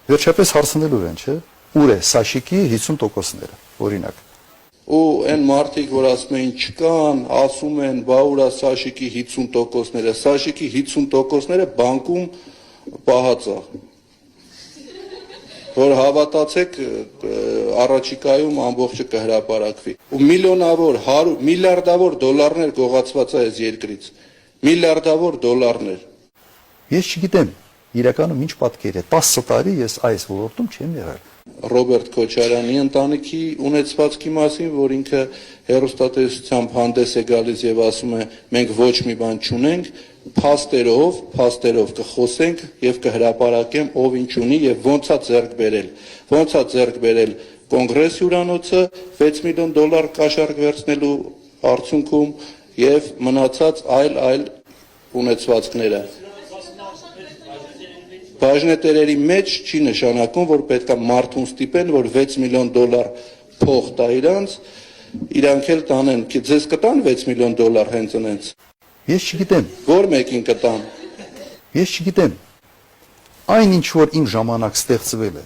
Վերջապես հարցնելու են, չէ՞, ուր է Սաշիկի 50%-ները, օրինակ։ Ու այն մարդիկ, որ ասում են չկան, ասում են, բա ուրա Սաշիկի 50%-ները, Սաշիկի 50%-ները բանկում պահած է։ Որ հավատացեք, առաջիկայում ամբողջը կհրապարակվի։ Ու միլիարդավոր դոլարներ գողացված է այս երկրից։ Միլիարդավոր դոլարներ։ Ես չգիտեմ, իրականում ինչ պատկեր է։ 10 տարի ես այս ոլորտում չեմ եղել։ Ռոբերտ Քոչարյանի ընտանիքի ունեցվածքի մասին, որ ինքը հեռուստատեսությամբ հանդես է գալիս եւ ասում է մենք ոչ մի բան չունենք, փաստերով կխոսենք եւ կհրապարակեմ ով ինչ ունի եւ ոնց է ձեռք բերել կոնգրես հյուրանոցը 6 միլիոն դոլար կաշառք վերցնելու արդյունքում եւ մնացած այլ ունեցվածքները։ Բաժնետերերի մեջ չի նշանակում, որ պետք է մարդուն ստիպեն, որ 6 միլիոն դոլար փող տա իրանք էլ տանեն, ձեզ կտան 6 միլիոն դոլար հենց ընենց։ Ես չգիտեմ։ Որ մեկին կտան։ Ես չգիտեմ։ Այն ինչ որ իմ ժամանակ ստեղծվել է,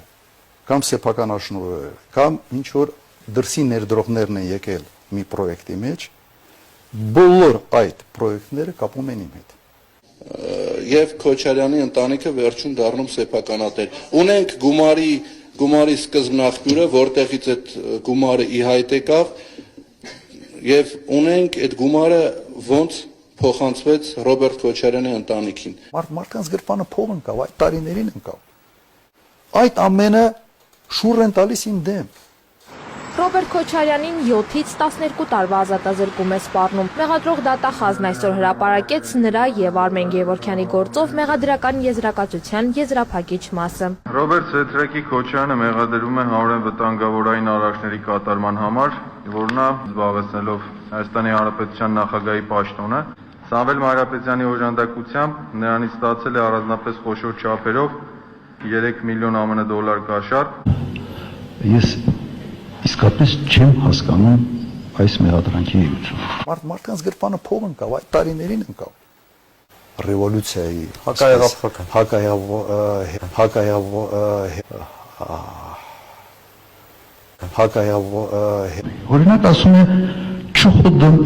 կամ սեփական աշնորհը, կամ ինչ որ դրսի ներդրողներն են եկել մի պրոյեկտի մեջ, բոլոր այդ պրոյեկտները կապում են իմ հետ։ Եվ Քոչարյանի ընտանիքը վերջում դառնում սեփականատեր։ Ունենք գումարի սկզբնաղբյուրը, որտեղից այդ գումարը ի հայտ եկավ, եւ ունենք այդ գումարը ոնց փոխանցվեց Ռոբերտ Քոչարյանի ընտանիքին։ Մարդկանց գրպանը փող ընկավ, այդ տարիներին ընկավ։ Այդ ամենը շուռ են տալիս իմ դեմ։ Ռոբերտ Քոչարյանին 7-ից 12 տարվա ազատազրկում է սպառնում։ Մեղադրող դատախազն այսօր հրապարակեց նրա եւ Արմեն Գևորգյանի գործով մեղադրական եզրակացության եզրափակիչ մասը։ Ռոբերտ Սեթրակի Քոչարյանը մեղադրվում է հարևան վտանգավորային արարքների կատարման համար, որ նա զբաղեցնելով Հայաստանի Հանրապետության նախագահի պաշտոնը, Սամվել Մանրապետյանի օժանդակությամբ նրանից ստացել է առանձնապես խոշոր չափերով 3 միլիոն ԱՄՆ դոլար կաշառք։ Ես իսկապես չեմ հասկանում այս մեղադրանքի էությունը։ Մարդկանց գրպանը փող ընկավ, այդ տարիներին ընկավ։ Ռևոլյուցիայի Օրինակ ասում է չուխուդում